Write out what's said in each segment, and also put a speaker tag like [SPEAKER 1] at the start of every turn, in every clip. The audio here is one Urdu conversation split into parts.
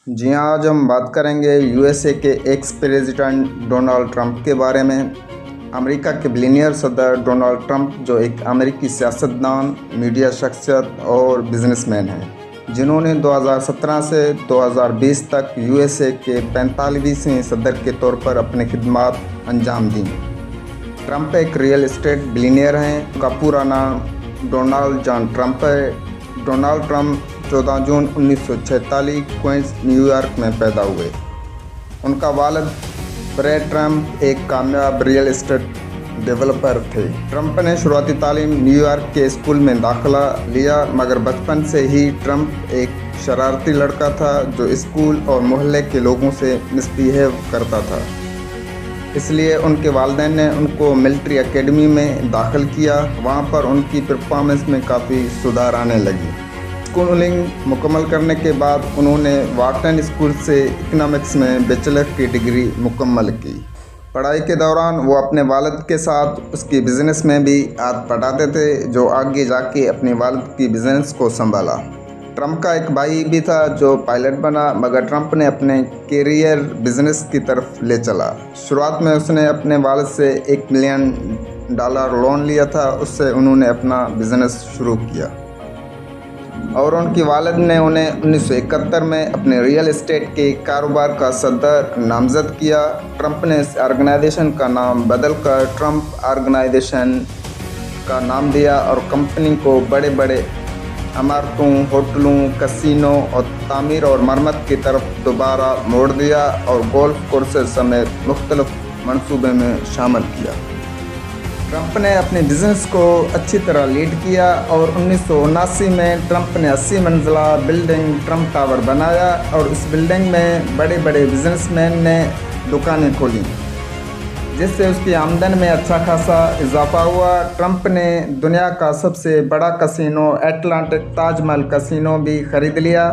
[SPEAKER 1] جی ہاں، آج ہم بات کریں گے USA کے ایکس پریزیڈنٹ ڈونلڈ ٹرمپ کے بارے میں۔ امریکہ کے بلینئر صدر ڈونلڈ ٹرمپ جو ایک امریکی سیاستدان، میڈیا شخصیت اور بزنس مین ہیں، جنہوں نے 2017 سے 2020 تک USA کے 45ویں صدر کے طور پر اپنی خدمات انجام دیں۔ ٹرمپ ایک ریئل اسٹیٹ بلینئر ہیں۔ ان کا پورا نام ڈونلڈ جان ٹرمپ ہے۔ ڈونلڈ ٹرمپ 14 جون 1946 کوئنز، نیو یارک میں پیدا ہوئے۔ ان کا والد بریڈ ٹرمپ ایک کامیاب ریئل اسٹیٹ ڈیولپر تھے۔ ٹرمپ نے شروعاتی تعلیم نیو یارک کے اسکول میں داخلہ لیا، مگر بچپن سے ہی ٹرمپ ایک شرارتی لڑکا تھا جو اسکول اور محلے کے لوگوں سے مس بیہیو کرتا تھا۔ اس لیے ان کے والدین نے ان کو ملٹری اکیڈمی میں داخل کیا۔ وہاں پر ان کی پرفارمنس میں کافی سدھار آنے لگی۔ اسکولنگ مکمل کرنے کے بعد انہوں نے وارٹن اسکول سے اکنامکس میں بیچلر کی ڈگری مکمل کی۔ پڑھائی کے دوران وہ اپنے والد کے ساتھ اس کی بزنس میں بھی ہاتھ بٹاتے تھے، جو آگے جا کے اپنے والد کی بزنس کو سنبھالا۔ ٹرمپ کا ایک بھائی بھی تھا جو پائلٹ بنا، مگر ٹرمپ نے اپنے کیریئر بزنس کی طرف لے چلا۔ شروعات میں اس نے اپنے والد سے $1 ملین لون لیا تھا۔ اس سے انہوں نے اپنا بزنس شروع کیا اور ان کی والد نے انہیں 1971 میں اپنے ریئل اسٹیٹ کے کاروبار کا صدر نامزد کیا۔ ٹرمپ نے اس آرگنائزیشن کا نام بدل کر ٹرمپ آرگنائزیشن کا نام دیا اور کمپنی کو بڑے بڑے عمارتوں، ہوٹلوں، کسینو اور تعمیر اور مرمت کی طرف دوبارہ موڑ دیا اور گولف کورسز سمیت مختلف منصوبے میں شامل کیا۔ ٹرمپ نے اپنے بزنس کو اچھی طرح لیڈ کیا اور 1979 میں ٹرمپ نے 80 منزلہ بلڈنگ ٹرمپ ٹاور بنایا اور اس بلڈنگ میں بڑے بڑے بزنس مین نے دکانیں کھولیں، جس سے اس کی آمدن میں اچھا خاصا اضافہ ہوا۔ ٹرمپ نے دنیا کا سب سے بڑا casino Atlantic Taj Mahal casino بھی خرید لیا،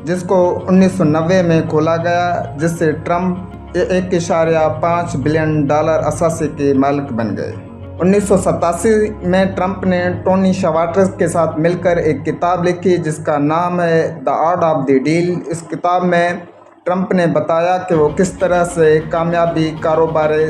[SPEAKER 1] جس کو 1990 میں کھولا گیا، جس سے ٹرمپ $1.5 بلین اثاثے کے مالک بن گئے۔ 1987 میں ٹرمپ نے ٹونی شوارٹز کے ساتھ مل کر ایک کتاب لکھی جس کا نام ہے the art of the deal. اس کتاب میں ٹرمپ نے بتایا کہ وہ کس طرح سے کامیابی کاروباری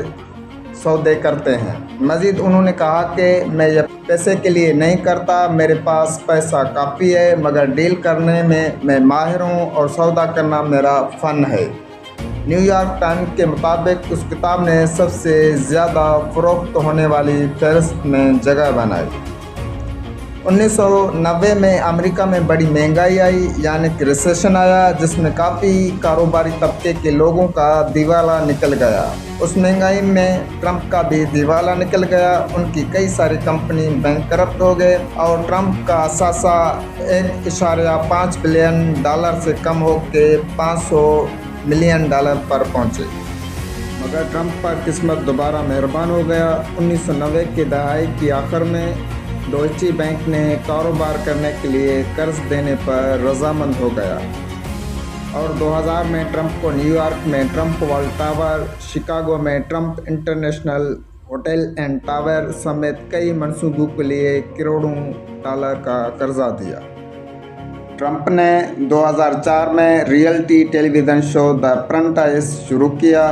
[SPEAKER 1] سودے کرتے ہیں۔ مزید انہوں نے کہا کہ میں یہ پیسے کے لیے نہیں کرتا، میرے پاس پیسہ کافی ہے، مگر ڈیل کرنے میں ماہر ہوں اور سودا کرنا میرا فن ہے۔ نیو یارک ٹائمز کے مطابق اس کتاب نے سب سے زیادہ فروخت ہونے والی فہرست میں جگہ بنائی۔ 1990 میں امریکہ میں بڑی مہنگائی آئی، یعنی کہ ریسیشن آیا، جس میں کافی کاروباری طبقے کے لوگوں کا دیوالا نکل گیا۔ اس مہنگائی میں ٹرمپ کا بھی دیوالا نکل گیا۔ ان کی کئی ساری کمپنی بینکرپٹ ہو گئے اور ٹرمپ کا اثاثہ $1.5 بلین سے کم ہو کے $500 ملین پر پہنچے۔ مگر ٹرمپ پر قسمت دوبارہ مہربان ہو گیا۔ 1990 کے دہائی کی آخر میں ڈوئچے بینک نے کاروبار کرنے کے لیے قرض دینے پر رضامند ہو گیا اور 2000 میں ٹرمپ کو نیو یارک میں ٹرمپ ورلڈ ٹاور، شکاگو میں Trump international hotel and tower سمیت کئی منصوبوں کے لیے کروڑوں ڈالر کا قرضہ دیا۔ ٹرمپ نے 2004 میں ریئلٹی ٹیلی ویژن شو دی اپرنٹائس شروع کیا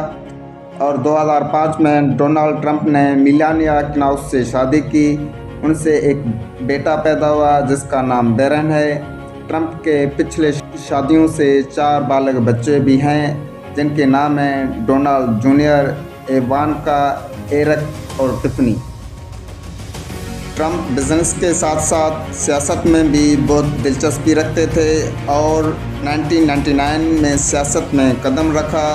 [SPEAKER 1] اور 2005 میں ڈونلڈ ٹرمپ نے میلانیا کناؤس سے شادی کی۔ ان سے ایک بیٹا پیدا ہوا جس کا نام بیرن ہے۔ ٹرمپ کے پچھلے شادیوں سے 4 بالغ بچے بھی ہیں، جن کے نام ہیں ڈونلڈ جونیئر، ایوانکا، ایرک اور ٹفنی۔ ٹرمپ بزنس کے ساتھ ساتھ سیاست میں بھی بہت دلچسپی رکھتے تھے اور 1999 میں سیاست میں قدم رکھا۔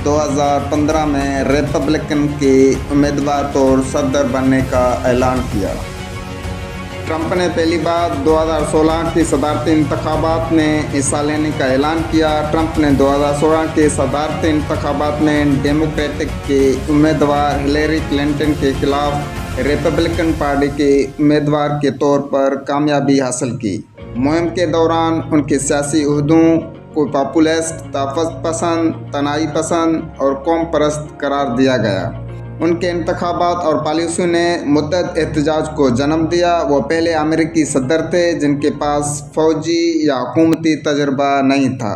[SPEAKER 1] 2015 میں ریپبلکن کے امیدوار طور صدر بننے کا اعلان کیا۔ ٹرمپ نے پہلی بار 2016 کی صدارتی انتخابات میں حصہ لینے کا اعلان کیا۔ ٹرمپ نے 2016 کے صدارتی انتخابات میں ڈیموکریٹک کے امیدوار ہلیری کلنٹن کے خلاف ریپبلکن پارٹی کے امیدوار کے طور پر کامیابی حاصل کی۔ مہم کے دوران ان کے سیاسی عہدوں کو پاپولسٹ، تحفظ پسند، تنہائی پسند اور قوم پرست قرار دیا گیا۔ ان کے انتخابات اور پالیسیوں نے متعدد احتجاج کو جنم دیا۔ وہ پہلے امریکی صدر تھے جن کے پاس فوجی یا حکومتی تجربہ نہیں تھا۔